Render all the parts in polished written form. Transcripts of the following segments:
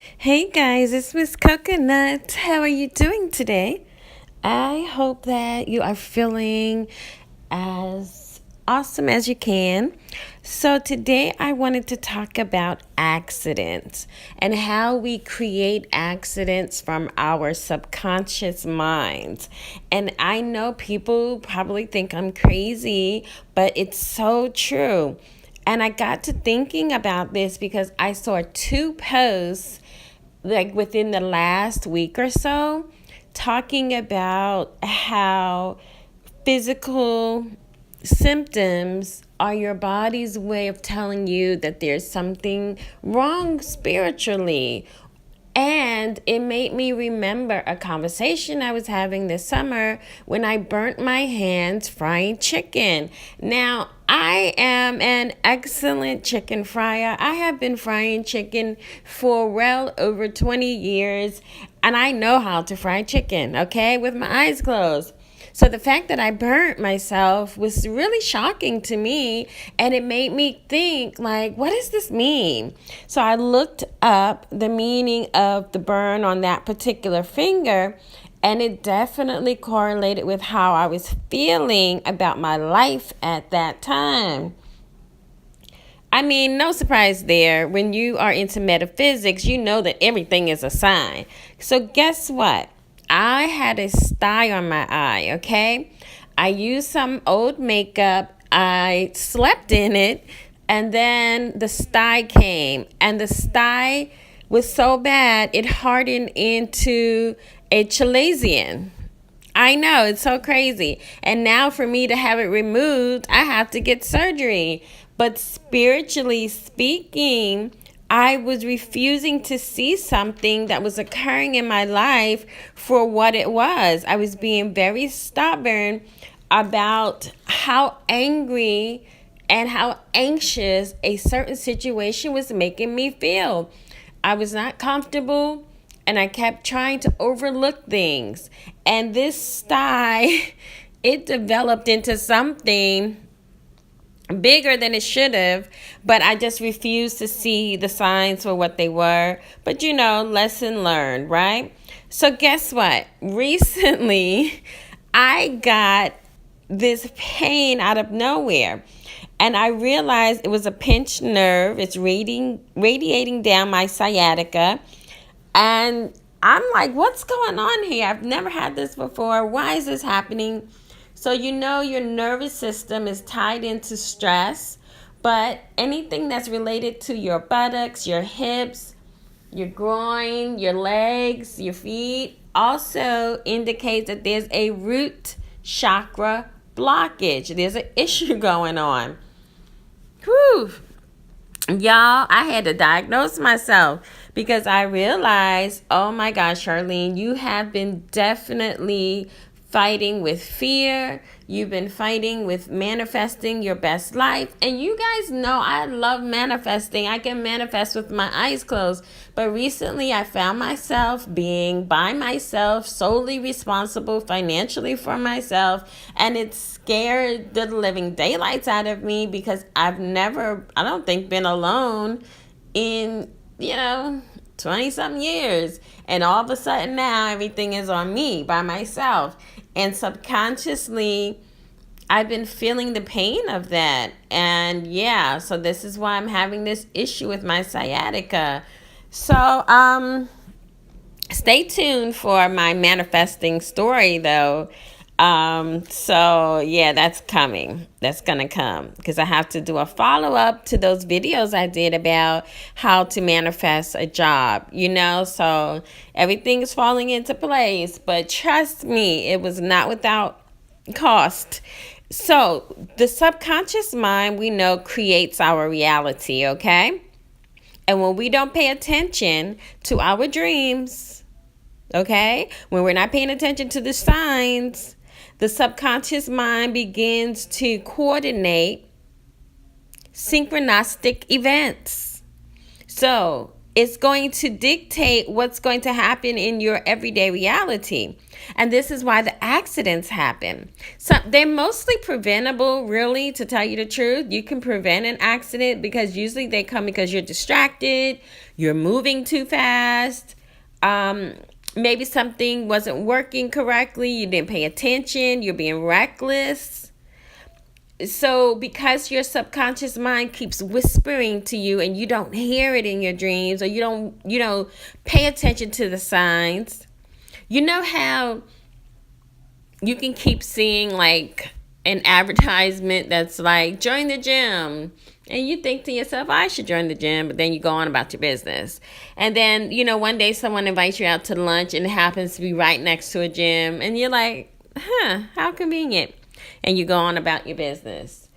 Hey guys, it's Miss Coconut. How are you doing today? I hope that you are feeling as awesome as you can. So, today I wanted to talk about accidents and how we create accidents from our subconscious minds. And I know people probably think I'm crazy, but it's so true. And I got to thinking about this because I saw two posts like within the last week or so talking about how physical symptoms are your body's way of telling you that there's something wrong spiritually. And it made me remember a conversation I was having this summer when I burnt my hands frying chicken. Now, I am an excellent chicken fryer. I have been frying chicken for well over 20 years, and I know how to fry chicken, okay, with my eyes closed. So the fact that I burnt myself was really shocking to me, and it made me think, like, what does this mean? So I looked up the meaning of the burn on that particular finger, and it definitely correlated with how I was feeling about my life at that time. I mean, no surprise there. When you are into metaphysics, you know that everything is a sign. So, guess what? I had a sty on my eye, okay? I used some old makeup, I slept in it, and then the sty came. And the sty was so bad, it hardened into a chalazion. I know, it's so crazy. And now for me to have it removed, I have to get surgery. But spiritually speaking, I was refusing to see something that was occurring in my life for what it was. I was being very stubborn about how angry and how anxious a certain situation was making me feel. I was not comfortable, and I kept trying to overlook things. And this sty, it developed into something bigger than it should have, but I just refused to see the signs for what they were. But lesson learned, right? So guess what? Recently, I got this pain out of nowhere. And I realized it was a pinched nerve. It's radiating down my sciatica. And I'm like, what's going on here? I've never had this before. Why is this happening? So your nervous system is tied into stress, but anything that's related to your buttocks, your hips, your groin, your legs, your feet also indicates that there's a root chakra blockage. There's an issue going on. Whew. Y'all, I had to diagnose myself because I realized, oh my gosh, Charlene, you have been definitely fighting with fear. You've been fighting with manifesting your best life. And you guys know I love manifesting. I can manifest with my eyes closed. But recently I found myself being by myself, solely responsible financially for myself. And it scared the living daylights out of me because I've never, I don't think, been alone in, 20 something years. And all of a sudden now everything is on me by myself. And subconsciously, I've been feeling the pain of that. And yeah, so this is why I'm having this issue with my sciatica. So, stay tuned for my manifesting story though. So yeah, that's coming. That's gonna come because I have to do a follow-up to those videos I did about how to manifest a job, so everything is falling into place. But trust me, it was not without cost. So the subconscious mind, we know, creates our reality, okay? And when we don't pay attention to our dreams, okay, when we're not paying attention to the signs, the subconscious mind begins to coordinate synchronistic events. So It's going to dictate what's going to happen in your everyday reality. And this is why the accidents happen. So they're mostly preventable, really, to tell you the truth. You can prevent an accident because usually they come because you're distracted, you're moving too fast, maybe something wasn't working correctly, you didn't pay attention, you're being reckless. So because your subconscious mind keeps whispering to you and you don't hear it in your dreams, or you don't pay attention to the signs. You know how you can keep seeing like an advertisement that's like, join the gym, and you think to yourself, I should join the gym, but then you go on about your business. And then, one day someone invites you out to lunch and it happens to be right next to a gym, and you're like, how convenient. And you go on about your business.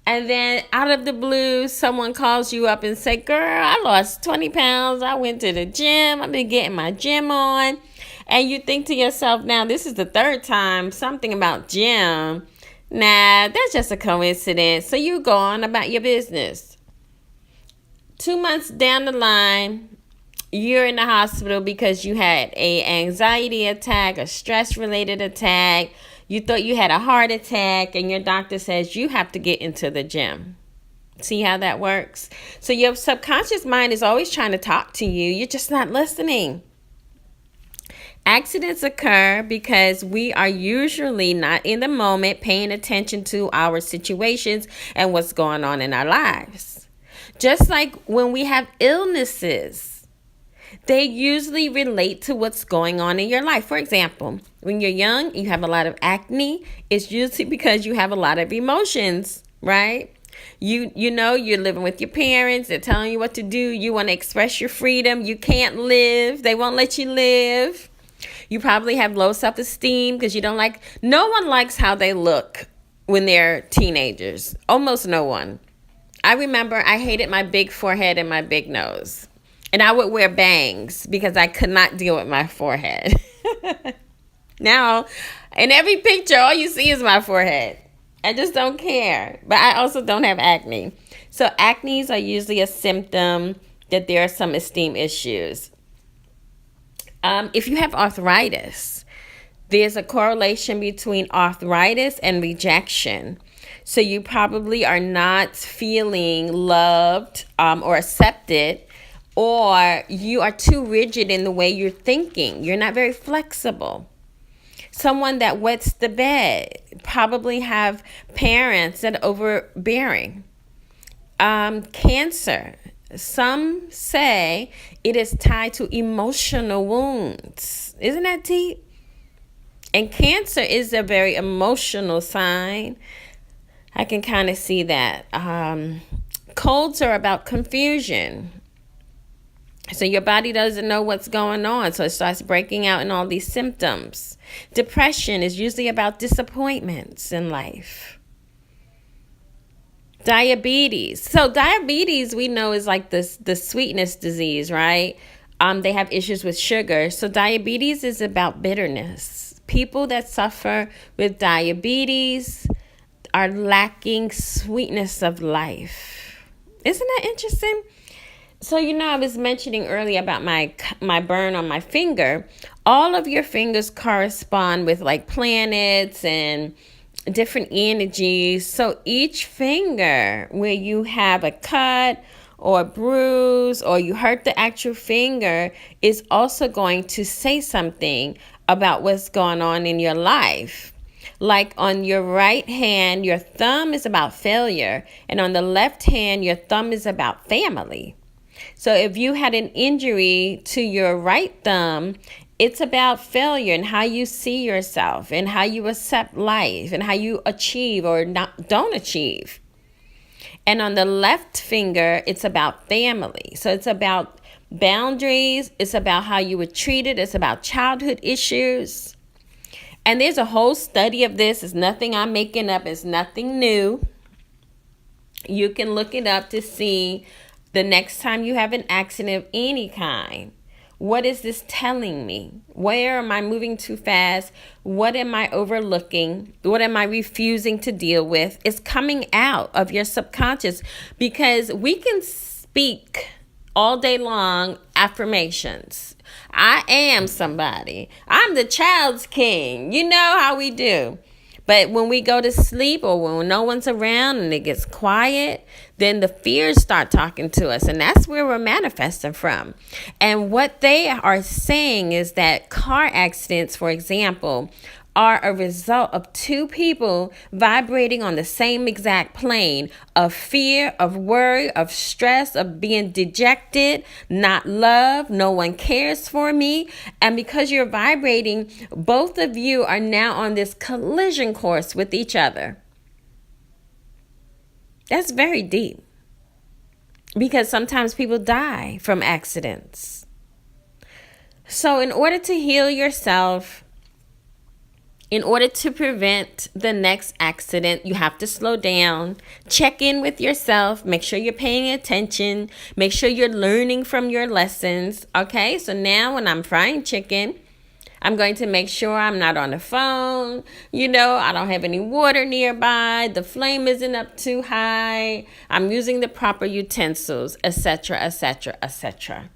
And then out of the blue, someone calls you up and say, girl, I lost 20 pounds. I went to the gym. I've been getting my gym on. And you think to yourself, now this is the third time something about gym. Nah, that's just a coincidence. So you go on about your business. 2 months down the line, you're in the hospital because you had an anxiety attack, a stress-related attack. You thought you had a heart attack, and your doctor says you have to get into the gym. See how that works? So your subconscious mind is always trying to talk to you. You're just not listening. Accidents occur because we are usually not in the moment paying attention to our situations and what's going on in our lives. Just like when we have illnesses, they usually relate to what's going on in your life. For example, when you're young, you have a lot of acne. It's usually because you have a lot of emotions, right? You know, you're living with your parents. They're telling you what to do. You want to express your freedom. You can't live. They won't let you live. You probably have low self-esteem because no one likes how they look when they're teenagers. Almost no one. I remember I hated my big forehead and my big nose. And I would wear bangs because I could not deal with my forehead. Now, in every picture, all you see is my forehead. I just don't care. But I also don't have acne. So acnes are usually a symptom that there are some esteem issues. If you have arthritis, there's a correlation between arthritis and rejection. So you probably are not feeling loved or accepted, or you are too rigid in the way you're thinking. You're not very flexible. Someone that wets the bed probably have parents that are overbearing. Cancer. Some say it is tied to emotional wounds. Isn't that deep? And cancer is a very emotional sign. I can kind of see that. Colds are about confusion. So your body doesn't know what's going on. So it starts breaking out in all these symptoms. Depression is usually about disappointments in life. Diabetes. So diabetes, we know, is like the sweetness disease, right? They have issues with sugar. So diabetes is about bitterness. People that suffer with diabetes are lacking sweetness of life. Isn't that interesting? So, I was mentioning earlier about my burn on my finger. All of your fingers correspond with like planets and different energies. So each finger where you have a cut or a bruise or you hurt the actual finger is also going to say something about what's going on in your life. Like on your right hand, your thumb is about failure, and on the left hand, your thumb is about family. So if you had an injury to your right thumb, it's about failure and how you see yourself and how you accept life and how you achieve or don't achieve. And on the left finger, it's about family. So it's about boundaries. It's about how you were treated. It's about childhood issues. And there's a whole study of this. It's nothing I'm making up. It's nothing new. You can look it up to see the next time you have an accident of any kind. What is this telling me? Where am I moving too fast? What am I overlooking? What am I refusing to deal with? It's coming out of your subconscious, because we can speak all day long affirmations. I am somebody. I'm the child's king. You know how we do. But when we go to sleep or when no one's around and it gets quiet, then the fears start talking to us. And that's where we're manifesting from. And what they are saying is that car accidents, for example, are a result of two people vibrating on the same exact plane of fear, of worry, of stress, of being dejected, not loved, no one cares for me. And because you're vibrating, both of you are now on this collision course with each other. That's very deep. Because sometimes people die from accidents. So in order to heal yourself, in order to prevent the next accident, you have to slow down, check in with yourself, make sure you're paying attention, make sure you're learning from your lessons. Okay, so now when I'm frying chicken, I'm going to make sure I'm not on the phone. I don't have any water nearby. The flame isn't up too high. I'm using the proper utensils, etc., etc., etc.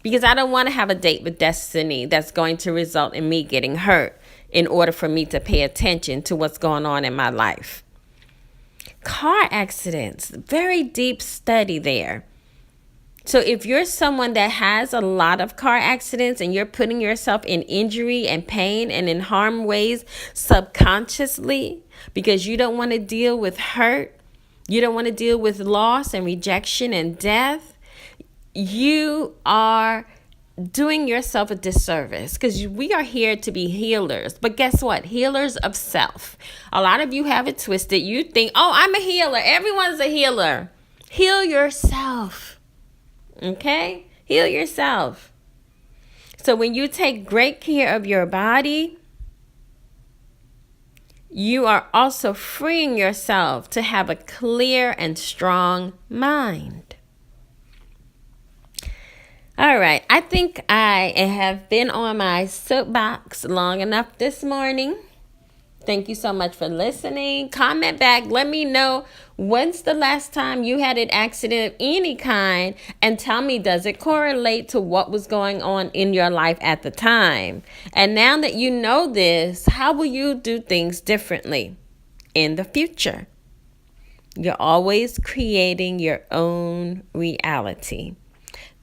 Because I don't want to have a date with destiny that's going to result in me getting hurt in order for me to pay attention to what's going on in my life. Car accidents, very deep study there. So if you're someone that has a lot of car accidents and you're putting yourself in injury and pain and in harm ways subconsciously because you don't want to deal with hurt, you don't want to deal with loss and rejection and death, you are doing yourself a disservice, because we are here to be healers. But guess what? Healers of self. A lot of you have it twisted. You think, oh, I'm a healer. Everyone's a healer. Heal yourself. Okay? Heal yourself. So when you take great care of your body, you are also freeing yourself to have a clear and strong mind. All right, I think I have been on my soapbox long enough this morning. Thank you so much for listening. Comment back. Let me know when's the last time you had an accident of any kind, and tell me, does it correlate to what was going on in your life at the time? And now that you know this, how will you do things differently in the future? You're always creating your own reality.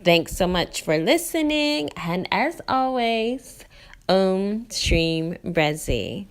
Thanks so much for listening. And as always, Om Shrim Brezi.